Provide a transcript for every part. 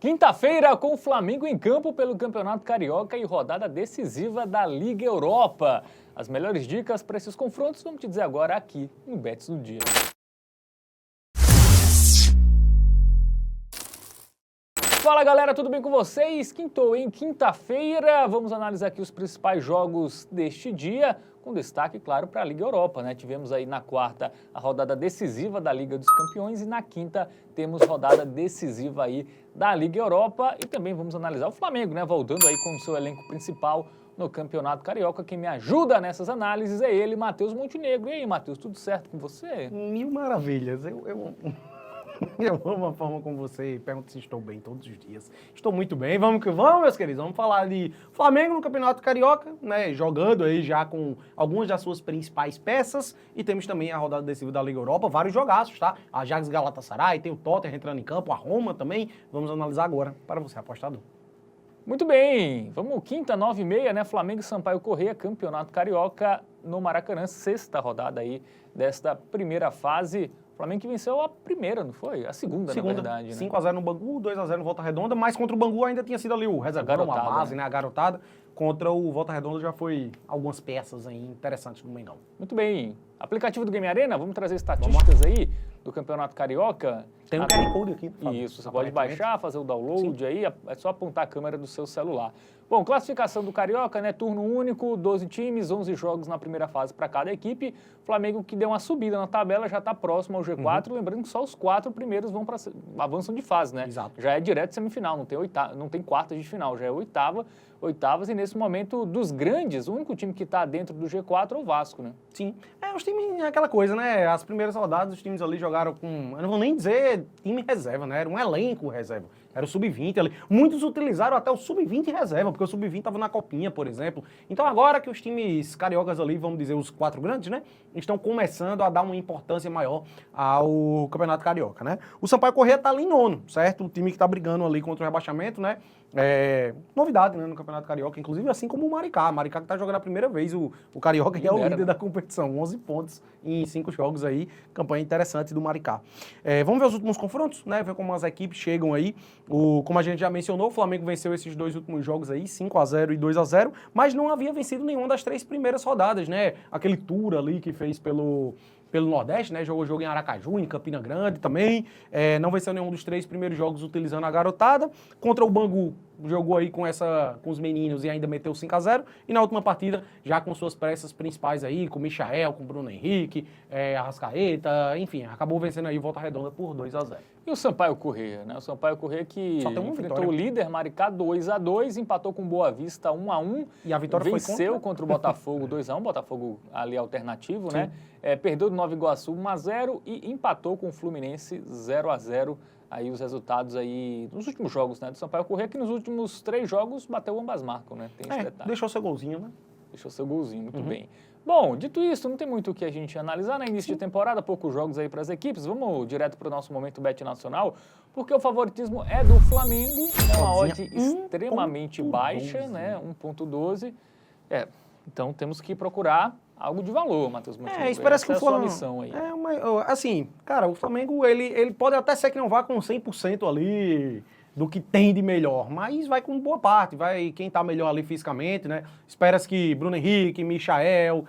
Quinta-feira com o Flamengo em campo pelo Campeonato Carioca e rodada decisiva da Liga Europa. As melhores dicas para esses confrontos vamos te dizer agora aqui no Bets do Dia. Fala galera, tudo bem com vocês? Quintou em quinta-feira, vamos analisar aqui os principais jogos deste dia, com destaque, claro, para a Liga Europa, né? Tivemos aí na quarta a rodada decisiva da Liga dos Campeões e na quinta temos rodada decisiva aí da Liga Europa e também vamos analisar o Flamengo, né? Voltando aí com o seu elenco principal no Campeonato Carioca. Quem me ajuda nessas análises é ele, Matheus Montenegro. E aí, Matheus, tudo certo com você? Mil maravilhas. Eu amo a forma como você pergunta se estou bem todos os dias. Estou muito bem. Vamos que vamos, meus queridos. Vamos falar de Flamengo no Campeonato Carioca, né? Jogando aí já com algumas das suas principais peças. E temos também a rodada decisiva da Liga Europa. Vários jogaços, tá? A Ajax Galatasaray, tem o Tottenham entrando em campo, a Roma também. Vamos analisar agora para você, apostador. Muito bem. Vamos quinta, 9h30, né? Flamengo e Sampaio Corrêa, Campeonato Carioca no Maracanã. Sexta rodada aí desta primeira fase. O Flamengo que venceu a primeira, não foi? A segunda, na verdade, né? 5x0 no Bangu, 2x0 no Volta Redonda, mas contra o Bangu ainda tinha sido ali o reservão, a base, né? A garotada. Contra o Volta Redonda já foi algumas peças aí interessantes no Mengão. Muito bem. Aplicativo do Game Arena, vamos trazer estatísticas aí do Campeonato Carioca. Tem um QR Code aqui. Isso, você pode baixar, fazer o download. Sim. Aí, é só apontar a câmera do seu celular. Bom, classificação do Carioca, né? Turno único, 12 times, 11 jogos na primeira fase para cada equipe. Flamengo que deu uma subida na tabela, já está próximo ao G4. Lembrando que só os 4 primeiros avançam de fase, né? Exato. Já é direto semifinal, não tem quartas de final, já é oitavas. E nesse momento, dos grandes, o único time que está dentro do G4 é o Vasco, né? Sim. Os times, é aquela coisa, né? As primeiras rodadas, os times ali jogaram com, eu não vou nem dizer time reserva, né? Era um elenco reserva. Era o sub-20 ali. Muitos utilizaram até o sub-20 reserva, porque o sub-20 estava na copinha, por exemplo. Então agora que os times cariocas ali, vamos dizer, os 4 grandes, né? Estão começando a dar uma importância maior ao Campeonato Carioca, né? O Sampaio Corrêa está ali em nono, certo? O time que está brigando ali contra o rebaixamento, né? Novidade, né, no Campeonato Carioca, inclusive assim como o Maricá. O Maricá que está jogando a primeira vez o Carioca, que é o líder da competição. 11 pontos em 5 jogos aí. Campanha interessante do Maricá. Vamos ver os últimos confrontos, né? Ver como as equipes chegam aí. Como a gente já mencionou, o Flamengo venceu esses 2 últimos jogos aí, 5x0 e 2x0, mas não havia vencido nenhuma das 3 primeiras rodadas, né? Aquele tour ali que fez pelo Nordeste, né? Jogou jogo em Aracaju, em Campina Grande também. Não venceu nenhum dos 3 primeiros jogos utilizando a garotada. Contra o Bangu, jogou aí com os meninos e ainda meteu 5x0. E na última partida, já com suas peças principais aí, com o Michael, com o Bruno Henrique, Arrascaeta, enfim, acabou vencendo aí Volta Redonda por 2x0. E o Sampaio Corrêa, né? O Sampaio Corrêa que enfrentou o líder, Maricá, 2x2, empatou com Boa Vista 1x1. E a vitória venceu contra o Botafogo 2x1, Botafogo ali alternativo, sim, né? Perdeu do Nova Iguaçu 1x0 e empatou com o Fluminense 0x0. Aí os resultados aí nos últimos jogos, né, do Sampaio Corrêa, que nos últimos 3 jogos bateu ambas marcas, né? Tem esse detalhe. Deixou seu golzinho, né? Deixou seu golzinho, muito bem. Bom, dito isso, não tem muito o que a gente analisar, né? Início de temporada, poucos jogos aí para as equipes. Vamos direto para o nosso momento Bet Nacional, porque o favoritismo é do Flamengo, é uma odd extremamente baixa, né? 1.12. Então temos que procurar algo de valor, Matheus Montenegro. Isso parece que o Flamengo... Essa é a sua missão aí. Assim, cara, o Flamengo, ele pode até ser que não vá com 100% ali do que tem de melhor, mas vai com boa parte, vai quem tá melhor ali fisicamente, né? Espera-se que Bruno Henrique, Michael,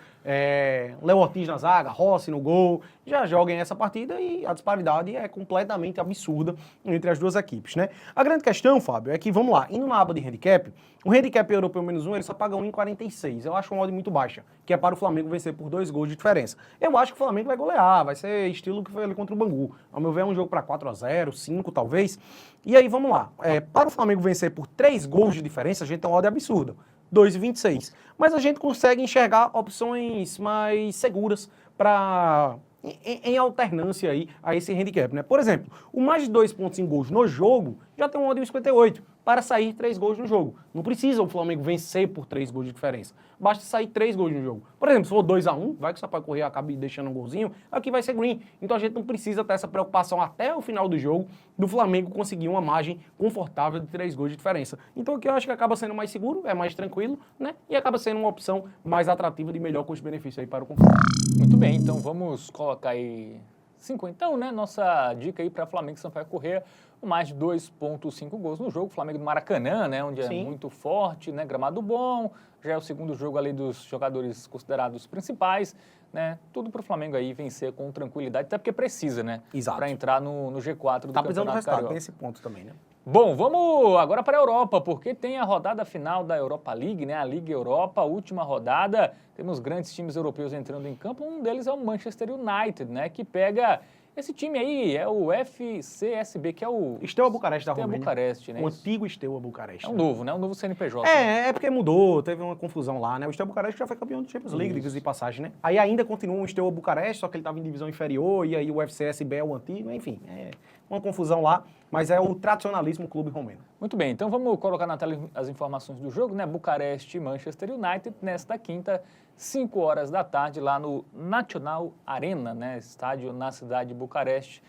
Léo Ortiz na zaga, Rossi no gol, já joguem essa partida e a disparidade é completamente absurda entre as duas equipes, né? A grande questão, Fábio, é que, vamos lá, indo na aba de handicap, o handicap europeu -1, ele só paga 1,46. Eu acho uma odd muito baixa, que é para o Flamengo vencer por 2 gols de diferença. Eu acho que o Flamengo vai golear, vai ser estilo que foi ali contra o Bangu. Ao meu ver, é um jogo para 4x0, 5 talvez. E aí, vamos lá, para o Flamengo vencer por 3 gols de diferença, a gente tem uma odd absurda. 2,26. Mas a gente consegue enxergar opções mais seguras para em alternância aí a esse handicap, né? Por exemplo, o mais de 2 pontos em gols no jogo já tem um odd de 58 para sair 3 gols no jogo. Não precisa o Flamengo vencer por 3 gols de diferença. Basta sair 3 gols no jogo. Por exemplo, se for 2x1, vai que o Sampaio Corrêa acabe deixando um golzinho, aqui vai ser green. Então a gente não precisa ter essa preocupação até o final do jogo do Flamengo conseguir uma margem confortável de 3 gols de diferença. Então aqui eu acho que acaba sendo mais seguro, é mais tranquilo, né? E acaba sendo uma opção mais atrativa de melhor custo-benefício aí para o confronto. Muito bem, então vamos colocar aí 50, né? Nossa dica aí para Flamengo e Sampaio Corrêa. mais de 2,5 gols no jogo. O Flamengo do Maracanã, né, onde Sim. é muito forte, né, gramado bom, já é o segundo jogo ali dos jogadores considerados principais, né, tudo para o Flamengo aí vencer com tranquilidade, até porque precisa, né, Exato. para entrar no G4 do Tá precisando do Campeonato resultado, Carioca. tem esse ponto também, né? Bom, vamos agora para a Europa, porque tem a rodada final da Europa League, né? A Liga Europa, a última rodada. Temos grandes times europeus entrando em campo. Um deles é o Manchester United, né? Que pega esse time aí, é o FCSB, que é o Steaua Bucareste da Steaua Romênia. Bucareste, né? O Isso. antigo Steaua Bucareste. É um novo, né? Um novo CNPJ. né? É porque mudou, teve uma confusão lá, né? O Steaua Bucareste já foi campeão do Champions League, diga-se de passagem, né? Aí ainda continua o Steaua Bucareste, só que ele estava em divisão inferior, e aí o FCSB é o antigo, enfim, é uma confusão lá, mas é o tradicionalismo clube romeno. Muito bem, então vamos colocar na tela as informações do jogo, né? Bucareste e Manchester United, nesta quinta, 5 horas da tarde, lá no Nacional Arena, né? Estádio na cidade de Bucareste.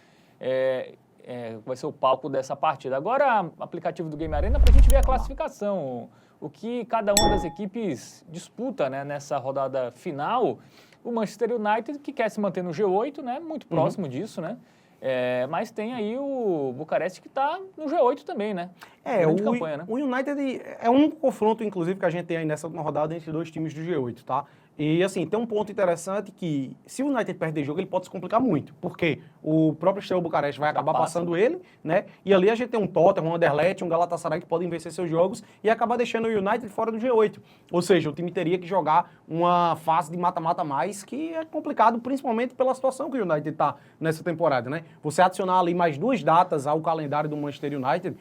Vai ser o palco dessa partida. Agora, aplicativo do Game Arena para a gente ver a classificação, o que cada uma das equipes disputa, né, nessa rodada final. O Manchester United, que quer se manter no G8, né, muito próximo disso, né? Mas tem aí o Bucareste que está no G8 também, né? Grande campanha, né? O United é um confronto, inclusive, que a gente tem aí nessa última rodada entre dois times do G8, tá? E, assim, tem um ponto interessante que, se o United perder jogo, ele pode se complicar muito, porque o próprio Steaua Bucareste vai acabar passando ele, né? E ali a gente tem um Tottenham, um Anderlecht, um Galatasaray que podem vencer seus jogos e acabar deixando o United fora do G8. Ou seja, o time teria que jogar uma fase de mata-mata a mais, que é complicado, principalmente pela situação que o United está nessa temporada, né? Você adicionar ali mais 2 datas ao calendário do Manchester United,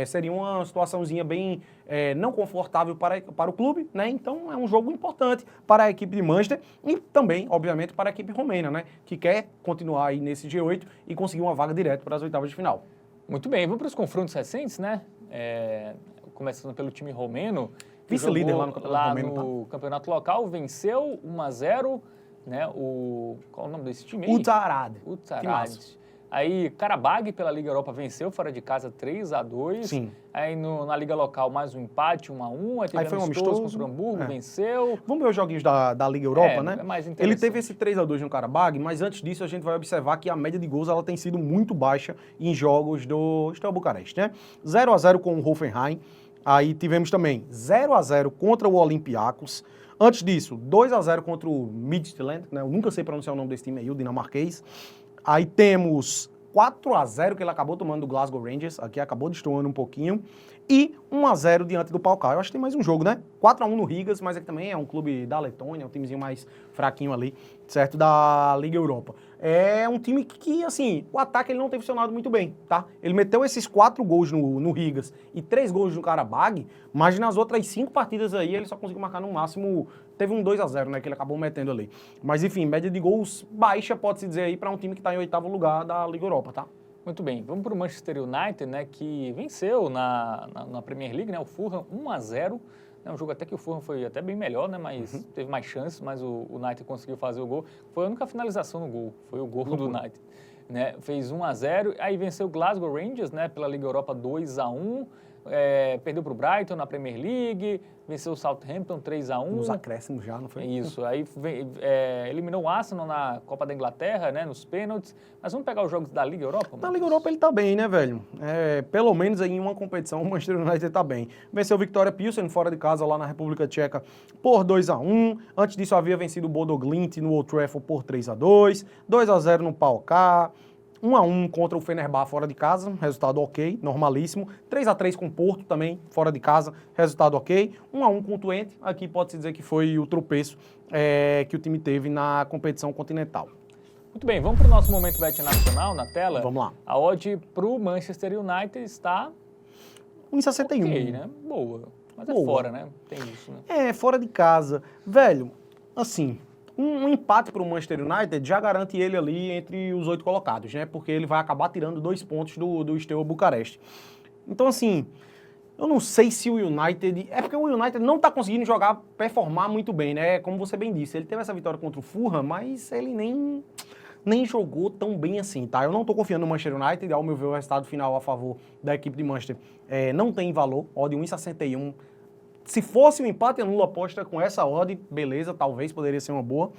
seria uma situaçãozinha bem não confortável para o clube, né? Então é um jogo importante para a equipe de Manchester e também, obviamente, para a equipe romena, né? Que quer continuar aí nesse G8 e conseguir uma vaga direto para as oitavas de final. Muito bem, vamos para os confrontos recentes, né? Começando pelo time romeno. que Vice-líder jogou lá no campeonato romeno, tá? no campeonato local, venceu 1-0, né? Qual é o nome desse time aí? Utzarad. Utzarad. Aí, Karabag, pela Liga Europa, venceu fora de casa 3-2. Sim. Aí, na Liga Local, mais um empate, 1-1. Aí, teve foi um amistoso amistoso. contra o Hamburgo, venceu. Vamos ver os joguinhos da Liga Europa, né? É mais Ele interessante. teve esse 3-2 no Karabag, mas antes disso a gente vai observar que a média de gols ela tem sido muito baixa em jogos do Steaua Bucareste, né? 0-0 com o Hoffenheim, aí tivemos também 0-0 contra o Olympiacos. Antes disso, 2-0 contra o Midtjylland, né? Eu nunca sei pronunciar o nome desse time aí, o dinamarquês. Aí temos 4-0 que ele acabou tomando do Glasgow Rangers, aqui acabou destoando um pouquinho, e 1-0 diante do PAOK. Eu acho que tem mais um jogo, né? 4-1 no Rigas, mas aqui também é um clube da Letônia, um timezinho mais fraquinho ali, certo? Da Liga Europa. É um time que, assim, o ataque ele não tem funcionado muito bem, tá? Ele meteu esses 4 gols no Rigas e 3 gols no Karabag, mas nas outras 5 partidas aí ele só conseguiu marcar no máximo, teve um 2-0, né, que ele acabou metendo ali. Mas enfim, média de gols baixa, pode-se dizer aí, para um time que está em 8º lugar da Liga Europa, tá? Muito bem, vamos para o Manchester United, né, que venceu na Premier League, né, o Fulham 1-0. É um jogo até que o Fulham foi até bem melhor, né, mas teve mais chances, mas o United conseguiu fazer o gol. Foi a única finalização no gol, foi o gol do United. Né, fez 1-0, aí venceu o Glasgow Rangers, né, pela Liga Europa 2-1. Perdeu para o Brighton na Premier League, venceu o Southampton 3-1. Nos acréscimos já, não foi? Isso, aí eliminou o Arsenal na Copa da Inglaterra, né, nos pênaltis. Mas vamos pegar os jogos da Liga Europa? Na Liga Europa ele tá bem, né, velho? Pelo menos aí em uma competição o Manchester United tá bem. Venceu o Viktoria Pilsen fora de casa lá na República Tcheca por 2-1. Antes disso havia vencido o Bodo Glimt no Old Trafford por 3-2. 2-0 no PAOK. 1-1 contra o Fenerbahçe fora de casa, resultado ok, normalíssimo. 3-3 com o Porto também, fora de casa, resultado ok. 1-1 com o Twente, aqui pode-se dizer que foi o tropeço que o time teve na competição continental. Muito bem, vamos para o nosso Momento Bet Nacional na tela. Vamos lá. A odd para o Manchester United está 1,61. ok, né? Boa. Mas Boa. é fora, né? Tem isso, né? Fora de casa. Velho, assim, um empate para o Manchester United já garante ele ali entre os 8 colocados, né? Porque ele vai acabar tirando 2 pontos do Steaua Bucareste. Então, assim, eu não sei se o United... É porque o United não está conseguindo performar muito bem, né? Como você bem disse, ele teve essa vitória contra o Fulham, mas ele nem jogou tão bem assim, tá? Eu não tô confiando no Manchester United, ao meu ver o resultado final a favor da equipe de Manchester não tem valor, odd 1,61. Se fosse um empate, anulo a aposta com essa odd, beleza, talvez poderia ser uma boa.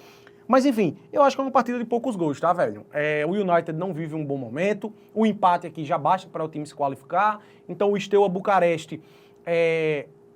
Mas enfim, eu acho que é uma partida de poucos gols, tá, velho? O United não vive um bom momento, o empate aqui já basta para o time se qualificar, então o Steaua Bucareste,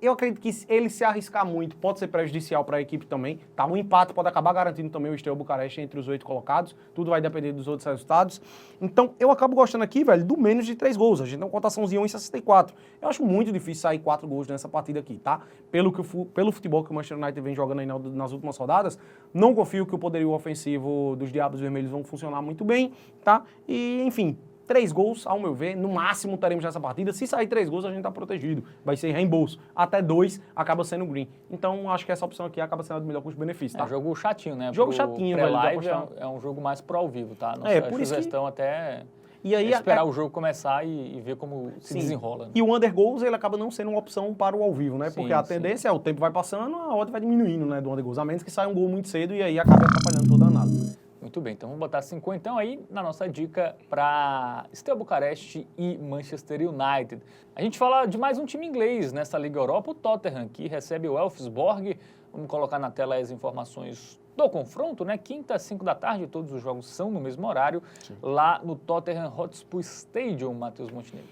eu acredito que ele se arriscar muito pode ser prejudicial para a equipe também, tá? O empate pode acabar garantindo também o Steaua Bucareste entre os 8 colocados, tudo vai depender dos outros resultados. Então, eu acabo gostando aqui, velho, do menos de 3 gols. A gente tem uma cotaçãozinha 1,64. Eu acho muito difícil sair 4 gols nessa partida aqui, tá? Pelo futebol que o Manchester United vem jogando aí nas últimas rodadas, não confio que o poderio ofensivo dos Diabos Vermelhos vão funcionar muito bem, tá? E, enfim, 3 gols, ao meu ver, no máximo teremos nessa partida. Se sair 3 gols, a gente tá protegido. Vai ser reembolso. Até 2 acaba sendo green. Então, acho que essa opção aqui acaba sendo a melhor custo-benefício, tá? É jogo chatinho, né? Jogo chatinho, velho. Live é um jogo mais pro ao vivo, tá? Nossa por sugestão isso até e aí, esperar o jogo começar e ver como se sim, desenrola. Né? E o under goals, ele acaba não sendo uma opção para o ao vivo, né? Sim, porque a tendência é o tempo vai passando, a odd vai diminuindo, né, do under goals. A menos que saia um gol muito cedo e aí acaba atrapalhando toda a análise. Muito bem, então vamos botar 50 então aí na nossa dica para Steaua Bucareste e Manchester United. A gente fala de mais um time inglês nessa Liga Europa, o Tottenham, que recebe o Elfsborg. Vamos colocar na tela as informações do confronto, né? Quinta, 5 da tarde, todos os jogos são no mesmo horário, lá no Tottenham Hotspur Stadium, Matheus Montenegro.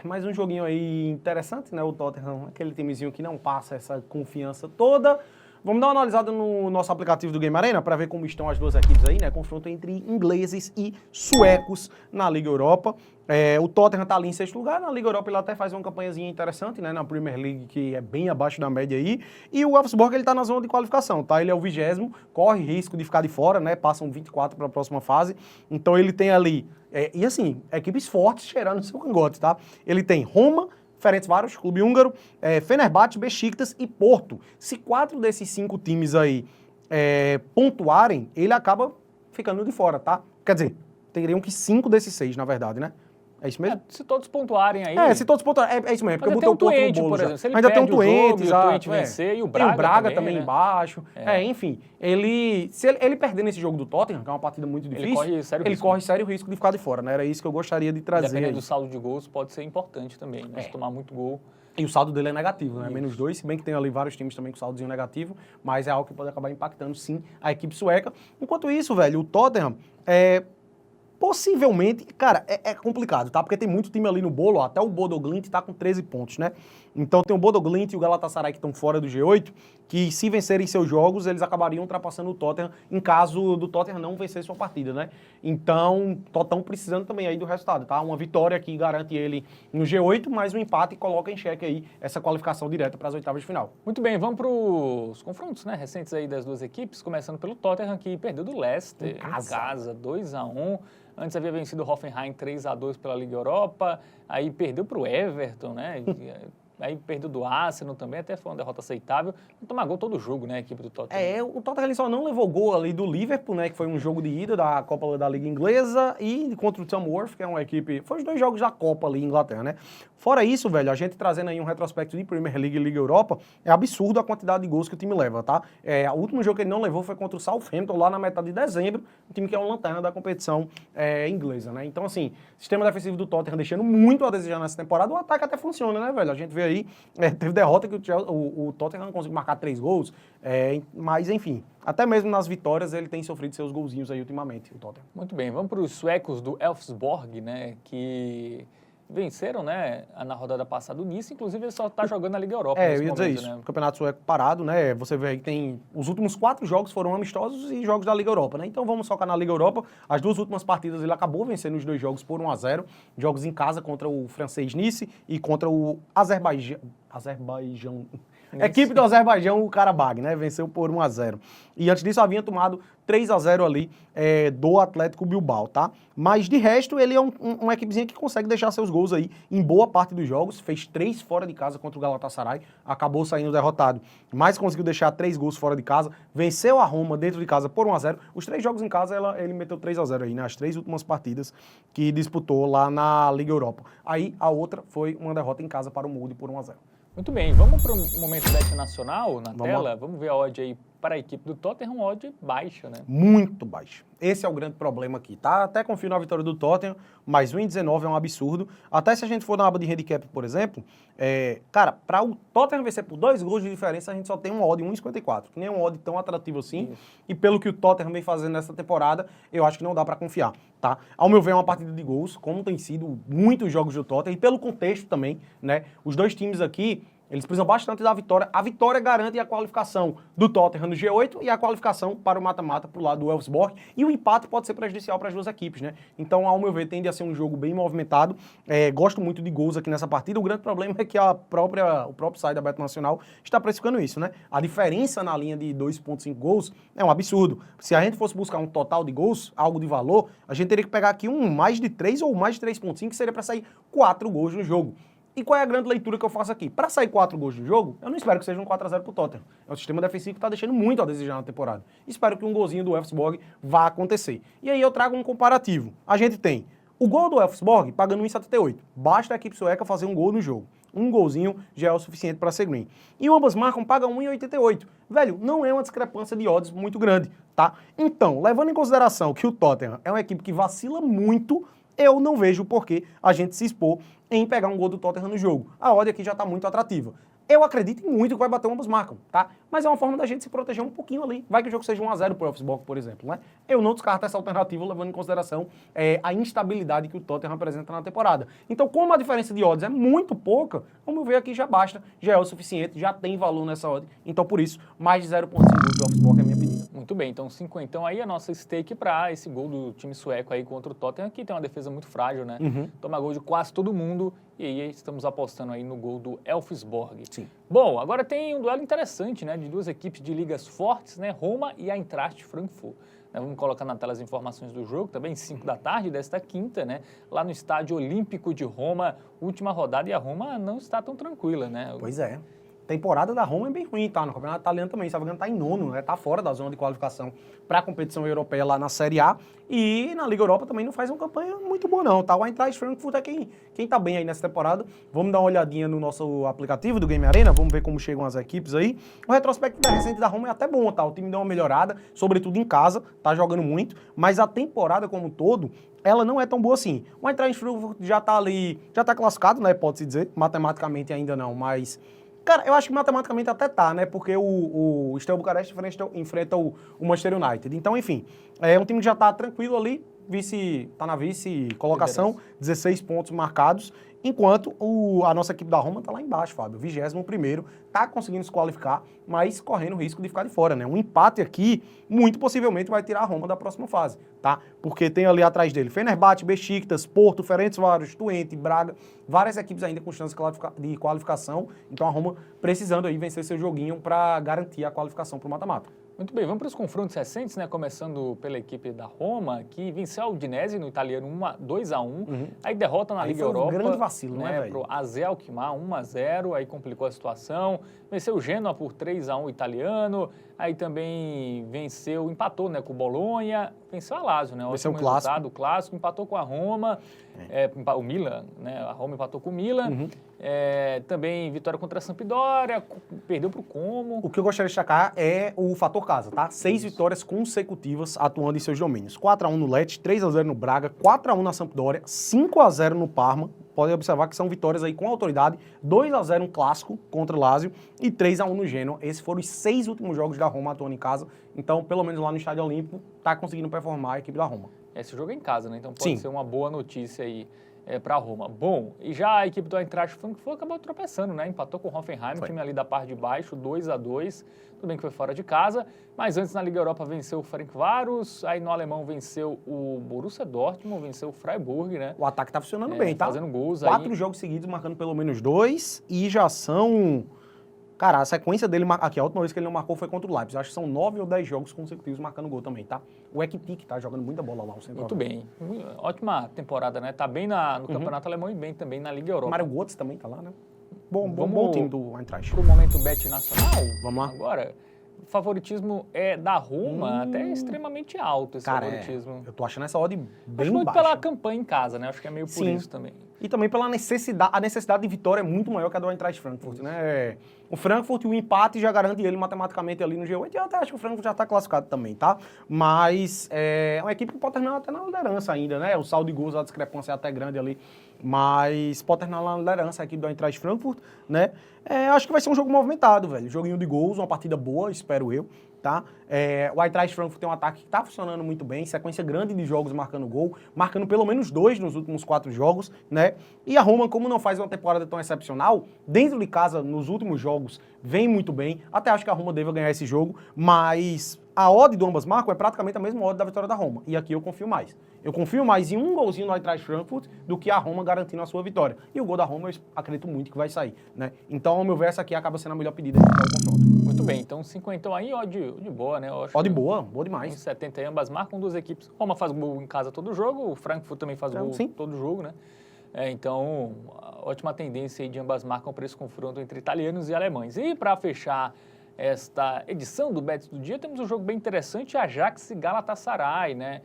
Mais um joguinho aí interessante, né? O Tottenham, aquele timezinho que não passa essa confiança toda. Vamos dar uma analisada no nosso aplicativo do Game Arena para ver como estão as duas equipes aí, né? Confronto entre ingleses e suecos na Liga Europa. O Tottenham está ali em 6º lugar, na Liga Europa ele até faz uma campanhazinha interessante, né? Na Premier League, que é bem abaixo da média aí. E o Elfsborg, ele está na zona de qualificação, tá? Ele é o 20º, corre risco de ficar de fora, né? Passam 24 para a próxima fase. Então ele tem ali, e assim, equipes fortes cheirando no seu cangote, tá? Ele tem Roma, Ferencváros, clube húngaro, Fenerbahçe, Beşiktaş e Porto. Se 4 desses 5 times aí pontuarem, ele acaba ficando de fora, tá? Quer dizer, teriam que 5 desses 6, na verdade, né? É isso mesmo? Se todos pontuarem aí... se todos pontuarem, é isso mesmo, porque eu Mas botei o Porto Twente, no bolo por já. exemplo, se ele Ainda tem um perde o Twente, jogo, exato. o Twente vencer, e o Tem o Braga também né? embaixo. Enfim, se ele perder nesse jogo do Tottenham, que é uma partida muito difícil, ele corre sério risco de ficar de fora, né? Era isso que eu gostaria de trazer. Dependendo do saldo de gols, pode ser importante também, né? Se tomar muito gol... E o saldo dele é negativo, né? -2, se bem que tem ali vários times também com saldozinho negativo, mas é algo que pode acabar impactando, sim, a equipe sueca. Enquanto isso, velho, o Tottenham, possivelmente, cara, é complicado, tá? Porque tem muito time ali no bolo, ó, até o Bodo Glimt tá com 13 pontos, né? Então tem o Bodo Glimt e o Galatasaray que estão fora do G8, que se vencerem seus jogos, eles acabariam ultrapassando o Tottenham, em caso do Tottenham não vencer sua partida, né? Então, Tottenham precisando também aí do resultado, tá? Uma vitória que garante ele no G8, mas um empate coloca em xeque aí essa qualificação direta para as oitavas de final. Muito bem, vamos para os confrontos, né, recentes aí das duas equipes, começando pelo Tottenham, que perdeu do Leicester em casa 2-1. Antes havia vencido o Hoffenheim 3-2 pela Liga Europa, aí perdeu para o Everton, né? Aí perdeu do Arsenal também, até foi uma derrota aceitável. Não toma gol todo jogo, né, a equipe do Tottenham. O Tottenham só não levou gol ali do Liverpool, né, que foi um jogo de ida da Copa da Liga Inglesa, e contra o Tamworth, que é uma equipe... Foi os 2 jogos da Copa ali em Inglaterra, né? Fora isso, velho, a gente trazendo aí um retrospecto de Premier League e Liga Europa, é absurdo a quantidade de gols que o time leva, tá? O último jogo que ele não levou foi contra o Southampton, lá na metade de dezembro, um time que é uma lanterna da competição inglesa, né? Então, assim, sistema defensivo do Tottenham deixando muito a desejar nessa temporada, o ataque até funciona, né, velho? A gente vê aí, teve derrota que o Tottenham não conseguiu marcar 3 gols, mas, enfim, até mesmo nas vitórias ele tem sofrido seus golzinhos aí ultimamente, o Tottenham. Muito bem, vamos para os suecos do Elfsborg, né, que venceram, né, na rodada passada o Nice, inclusive ele só está jogando na Liga Europa nesse eu ia dizer isso, né? O campeonato sueco parado, né, você vê aí que tem, os últimos 4 jogos foram amistosos e jogos da Liga Europa, né, então vamos focar na Liga Europa, as 2 últimas partidas ele acabou vencendo os 2 jogos por 1-0, jogos em casa contra o francês Nice e contra o Azerbaijão, equipe do Azerbaijão, o Karabag, né? Venceu por 1-0. E antes disso havia tomado 3-0 ali do Atlético Bilbao, tá? Mas de resto, ele é uma equipezinha que consegue deixar seus gols aí em boa parte dos jogos. Fez 3 fora de casa contra o Galatasaray, acabou saindo derrotado, mas conseguiu deixar 3 gols fora de casa. Venceu a Roma dentro de casa por 1-0. Os 3 jogos em casa, ele meteu 3-0 aí, né? As 3 últimas partidas que disputou lá na Liga Europa. Aí a outra foi uma derrota em casa para o Molde por 1-0. Muito bem, vamos para o momento bet nacional na tela? Vamos ver a odd aí para a equipe do Tottenham, odd baixa, né? Muito baixo. Esse é o grande problema aqui, tá? Até confio na vitória do Tottenham, mas 1,19 é um absurdo. Até se a gente for na aba de handicap, por exemplo, cara, para o Tottenham vencer por 2 gols de diferença, a gente só tem um odd 1,54, que nem é um odd tão atrativo assim. Isso. E pelo que o Tottenham vem fazendo nessa temporada, eu acho que não dá para confiar, tá? Ao meu ver, é uma partida de gols, como tem sido muitos jogos do Tottenham, e pelo contexto também, né? Os dois times aqui, eles precisam bastante da vitória. A vitória garante a qualificação do Tottenham no G8 e a qualificação para o mata-mata pro lado do Elfsborg. E o empate pode ser prejudicial para as duas equipes, né? Então, ao meu ver, tende a ser um jogo bem movimentado. Gosto muito de gols aqui nessa partida. O grande problema é que o próprio site da Beto Nacional está precificando isso, né? A diferença na linha de 2,5 gols é um absurdo. Se a gente fosse buscar um total de gols, algo de valor, a gente teria que pegar aqui um mais de 3 ou mais de 3,5, que seria para sair 4 gols no jogo. E qual é a grande leitura que eu faço aqui? Para sair 4 gols no jogo, eu não espero que seja um 4-0 pro Tottenham. É um sistema defensivo que está deixando muito a desejar na temporada. Espero que um golzinho do Elfsborg vá acontecer. E aí eu trago um comparativo. A gente tem o gol do Elfsborg pagando 1,78. Basta a equipe sueca fazer um gol no jogo. Um golzinho já é o suficiente para ser green. E ambas marcam paga 1,88. Velho, não é uma discrepância de odds muito grande, tá? Então, levando em consideração que o Tottenham é uma equipe que vacila muito, eu não vejo por que a gente se expor em pegar um gol do Tottenham no jogo. A odd aqui já está muito atrativa. Eu acredito muito que vai bater ambas marcam, tá? Mas é uma forma da gente se proteger um pouquinho ali. Vai que o jogo seja 1-0 pro Elfsborg, por exemplo, né? Eu não descarto essa alternativa, levando em consideração a instabilidade que o Tottenham apresenta na temporada. Então, como a diferença de odds é muito pouca, como eu ver aqui já basta, já é o suficiente, já tem valor nessa odd. Então, por isso, mais de 0,5 gols do Elfsborg é a minha pedida. Muito bem, então 5 então aí a nossa stake para esse gol do time sueco aí contra o Tottenham, que tem uma defesa muito frágil, né? Toma gol de quase todo mundo e aí estamos apostando aí no gol do Elfsborg. Sim. Bom, agora tem um duelo interessante, né? De duas equipes de ligas fortes, né? Roma e a Eintracht Frankfurt. Vamos colocar na tela as informações do jogo, também 5 da tarde desta quinta, né? Lá no Estádio Olímpico de Roma, última rodada, e a Roma não está tão tranquila, né? Pois é. Temporada da Roma é bem ruim, tá? No campeonato italiano também, se não tá em nono, né? Tá fora da zona de qualificação para a competição europeia lá na Série A. E na Liga Europa também não faz uma campanha muito boa, não, tá? O Eintracht Frankfurt é quem tá bem aí nessa temporada. Vamos dar uma olhadinha no nosso aplicativo do Game Arena, vamos ver como chegam as equipes aí. O retrospecto da recente da Roma é até bom, tá? O time deu uma melhorada, sobretudo em casa, tá jogando muito, mas a temporada como um todo, ela não é tão boa assim. O Eintracht Frankfurt já tá ali, já tá classificado, né? Pode-se dizer, matematicamente ainda não, mas... Cara, eu acho que matematicamente até tá, né? Porque o Steaua Bucareste enfrenta o Manchester United. Então, enfim, é um time que já tá tranquilo ali, tá na vice-colocação, 16 pontos marcados, enquanto a nossa equipe da Roma tá lá embaixo, Fábio, 21º, tá conseguindo se qualificar, mas correndo o risco de ficar de fora, né? Um empate aqui, muito possivelmente, vai tirar a Roma da próxima fase, tá? Porque tem ali atrás dele Fenerbahçe, Besiktas, Porto, Ferencváros, Twente, Braga, várias equipes ainda com chance de qualificação, então a Roma precisando aí vencer seu joguinho para garantir a qualificação pro mata-mata. Muito bem, vamos para os confrontos recentes, né? Começando pela equipe da Roma, que venceu a Udinese no italiano 2-1, aí derrota na Liga Europa. Um grande vacilo, né, velho? Pro AZ Alkmaar 1-0, aí complicou a situação. Venceu o Genoa por 3-1 italiano, aí também empatou, né, com o Bolonha, venceu a Lazio, né? Venceu Ótimo resultado, o clássico, empatou com a Roma, o Milan, né? A Roma empatou com o Milan. Também vitória contra a Sampdoria, perdeu para o Como. O que eu gostaria de destacar é o fator casa, tá? 6 vitórias consecutivas atuando em seus domínios. 4-1 no Lecce, 3-0 no Braga, 4-1 na Sampdoria, 5-0 no Parma. Podem observar que são vitórias aí com autoridade. 2-0 um clássico contra o Lazio e 3-1 no Genoa. Esses foram os 6 últimos jogos da Roma atuando em casa. Então, pelo menos lá no Estádio Olímpico, tá conseguindo performar a equipe da Roma. Esse jogo é em casa, né? Então pode Sim. ser uma boa notícia aí para a Roma. Bom, e já a equipe do Eintracht Frankfurt acabou tropeçando, né? Empatou com o Hoffenheim, time ali da parte de baixo, 2-2. Tudo bem que foi fora de casa, mas antes na Liga Europa venceu o Ferencváros, aí no alemão venceu o Borussia Dortmund, venceu o Freiburg, né? O ataque tá funcionando bem, tá? Fazendo gols 4 aí. jogos seguidos, marcando pelo menos 2 e já são... Cara, a sequência dele, aqui, a última vez que ele não marcou foi contra o Leipzig. Acho que são 9 ou 10 jogos consecutivos marcando gol também, tá? O Ektik tá jogando muita bola lá, o central. Muito bem. Ótima temporada, né? Tá bem no Campeonato Alemão e bem também na Liga Europa. O Mário Götze também tá lá, né? Bom time do Eintracht. Pro momento bet nacional. Vamos lá. Agora, o favoritismo é da Roma, até extremamente alto esse Cara, favoritismo. eu tô achando essa odd Acho bem muito baixa. pela campanha em casa, né? Acho que é meio por Sim. isso também. E também pela necessidade, a necessidade de vitória é muito maior que a do Eintracht Frankfurt, né? O Frankfurt, o empate já garante ele matematicamente ali no G8, e eu até acho que o Frankfurt já está classificado também, tá? Mas é uma equipe que pode terminar até na liderança ainda, né? O saldo de gols, a discrepância é até grande ali, mas pode terminar na liderança a equipe do Eintracht Frankfurt, né? Acho que vai ser um jogo movimentado, velho. Joguinho de gols, uma partida boa, espero eu. Tá? O Eintracht Frankfurt tem um ataque que está funcionando muito bem, sequência grande de jogos marcando gol, marcando pelo menos 2 nos últimos 4 jogos, né? E a Roma, como não faz uma temporada tão excepcional, dentro de casa, nos últimos jogos, vem muito bem. Até acho que a Roma deva ganhar esse jogo, mas a odd do ambas marcam é praticamente a mesma odd da vitória da Roma. E aqui eu confio mais. Eu confio mais em um golzinho no Eintracht Frankfurt do que a Roma garantindo a sua vitória. E o gol da Roma eu acredito muito que vai sair, né? Então, ao meu ver, essa aqui acaba sendo a melhor pedida para o confronto. Muito bem, então 50 aí, odd de boa, né? Odd boa, boa demais. 70 aí, ambas marcam, duas equipes. Roma faz gol em casa todo jogo, o Frankfurt também faz gol todo jogo, né? Então, ótima tendência aí de ambas marcam para esse confronto entre italianos e alemães. E para fechar esta edição do Bets do Dia, temos um jogo bem interessante, Ajax e Galatasaray, né?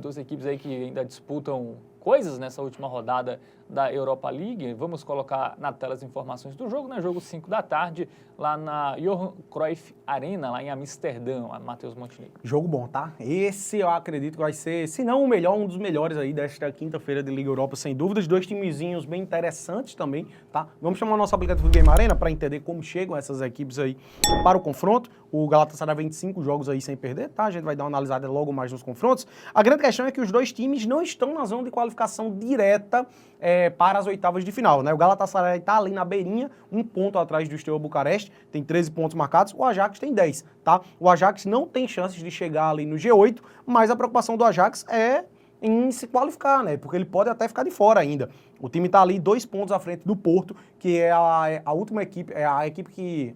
Duas equipes aí que ainda disputam coisas nessa última rodada da Europa League. Vamos colocar na tela as informações do jogo, né? Jogo 5 da tarde, lá na Johan Cruyff Arena, lá em Amsterdã, Matheus Montenegro. Jogo bom, tá? Esse eu acredito que vai ser, se não o melhor, um dos melhores aí desta quinta-feira de Liga Europa, sem dúvidas. Dois timezinhos bem interessantes também, tá? Vamos chamar o nosso aplicativo Game Arena para entender como chegam essas equipes aí para o confronto. O Galatasaray vem de 5 jogos aí sem perder, tá? A gente vai dar uma analisada logo mais nos confrontos. A grande questão é que os dois times não estão na zona de qualificação direta para as oitavas de final, né? O Galatasaray está ali na beirinha, 1 ponto atrás do Steaua Bucareste, tem 13 pontos marcados, o Ajax tem 10, tá? O Ajax não tem chances de chegar ali no G8, mas a preocupação do Ajax é em se qualificar, né? Porque ele pode até ficar de fora ainda. O time está ali 2 pontos à frente do Porto, que é a última equipe,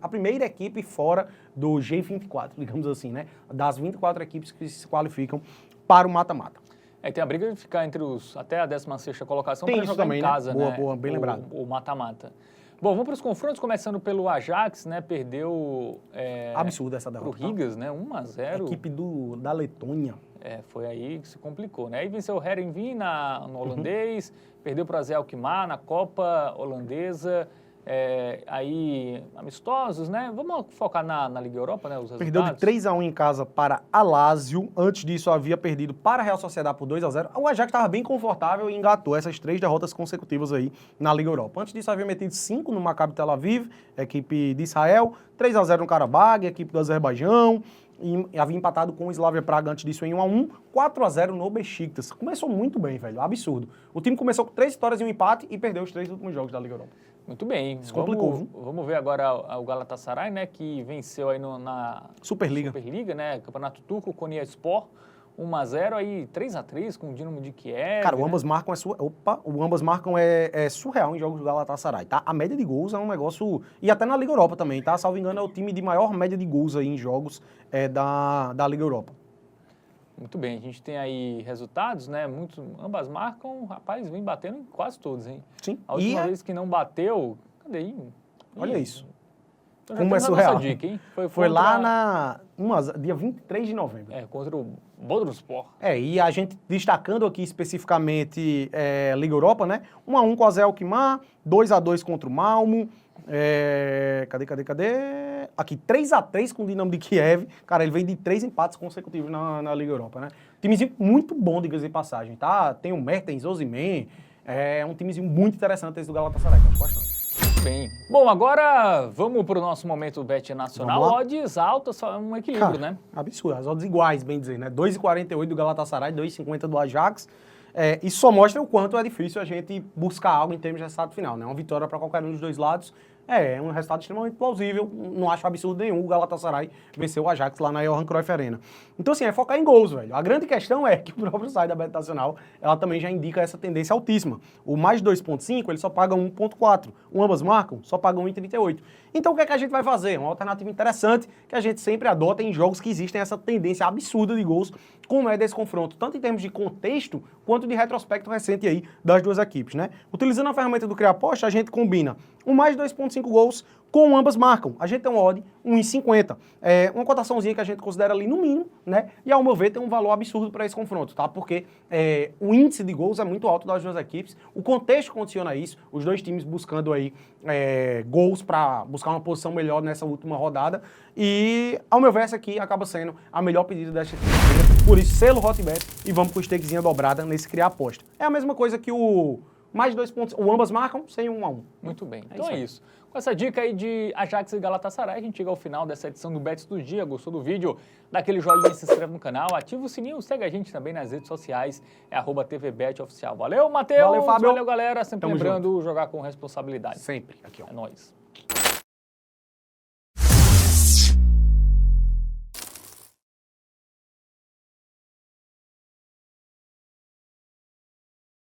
a primeira equipe fora do G24, digamos assim, né? Das 24 equipes que se qualificam para o mata-mata. Tem a briga de ficar entre até a 16ª colocação para jogar também, em casa, né? né? Boa, bem lembrado. O mata-mata. Bom, vamos para os confrontos, começando pelo Ajax, né? Perdeu absurdo essa derrota. Pro Rigas, né? 1-0. Equipe da Letônia. Foi aí que se complicou, né? Aí venceu o Heerenveen no holandês, perdeu para o AZ Alkmaar na Copa Holandesa. Aí, amistosos, né? Vamos focar na Liga Europa, né? Os resultados. Perdeu de 3-1 em casa para a Lazio. Antes disso, havia perdido para a Real Sociedade por 2-0. O Ajax estava bem confortável e engatou essas 3 derrotas consecutivas aí na Liga Europa. Antes disso, havia metido 5 no Maccabi Tel Aviv, equipe de Israel, 3-0 no Karabag, equipe do Azerbaijão. E havia empatado com o Slavia Praga antes disso em 1-1, 4-0 no Besiktas. Começou muito bem, velho, absurdo. O time começou com 3 vitórias e um empate e perdeu os 3 últimos jogos da Liga Europa. Muito bem. Se complicou, vamos ver agora o Galatasaray, né, que venceu aí na Superliga, né, Campeonato Turco, Konyaspor, 1-0, aí 3-3 com o Dinamo de Kiev. Cara, o né? ambas marcam é surreal em jogos do Galatasaray, tá? A média de gols é um negócio... E até na Liga Europa também, tá? Salvo engano, é o time de maior média de gols aí em jogos da Liga Europa. Muito bem, a gente tem aí resultados, né? Ambas marcam, rapaz, vem batendo em quase todos, hein? Sim. A última vez que não bateu, cadê aí? Olha isso. Então como é surreal. Nossa dica, hein? Foi lá dia 23 de novembro. Contra o Bodrumspor. E a gente destacando aqui especificamente Liga Europa, né? 1-1 com a AZ Alkmaar, 2-2 contra o Malmo. Cadê? Aqui, 3-3 com o Dinamo de Kiev. Cara, ele vem de 3 empates consecutivos na Liga Europa, né? Timezinho muito bom, diga-se de passagem, tá? Tem o Mertens, Osimhen. É um timezinho muito interessante esse do Galatasaray, gosto bastante. Bem. Bom, agora vamos para o nosso momento Bet Nacional. Odds altas, um equilíbrio, né? Absurdo, as odds iguais, bem dizer, né? 2,48 do Galatasaray, 2,50 do Ajax. Isso só mostra o quanto é difícil a gente buscar algo em termos de resultado final, né? Uma vitória para qualquer um dos dois lados é um resultado extremamente plausível, não acho absurdo nenhum o Galatasaray vencer o Ajax lá na Johan Cruyff Arena. Então, assim, é focar em gols, velho. A grande questão é que o próprio site da Bet Nacional, ela também já indica essa tendência altíssima. O mais 2,5, ele só paga 1,4. O ambas marcam, só paga 1,38. Então, o que é que a gente vai fazer? Uma alternativa interessante que a gente sempre adota em jogos que existem essa tendência absurda de gols, como é desse confronto, tanto em termos de contexto, quanto de retrospecto recente aí das duas equipes, né? Utilizando a ferramenta do Criaposta, a gente combina um mais de 2,5 gols com ambas marcam. A gente tem uma odd 1,50. Uma cotaçãozinha que a gente considera ali no mínimo, né? E ao meu ver tem um valor absurdo para esse confronto, tá? Porque o índice de gols é muito alto das duas equipes, o contexto condiciona isso, os dois times buscando aí gols para buscar uma posição melhor nessa última rodada. E ao meu ver essa aqui acaba sendo a melhor pedida desta quinta-feira. Por isso, selo Hotbet e vamos com stakezinha dobrada nesse criar aposta. É a mesma coisa que o mais de 2 pontos, o ambas marcam sem 1-1. Muito bem, então é isso. Com essa dica aí de Ajax e Galatasaray, a gente chega ao final dessa edição do Bets do Dia. Gostou do vídeo? Dá aquele joinha, se inscreve no canal, ativa o sininho, segue a gente também nas redes sociais, é @tvbetoficial. Valeu, Matheus! Valeu, Fábio! Valeu, galera! Sempre Tamo lembrando, jogar com responsabilidade. Sempre. Aqui, ó. É nóis.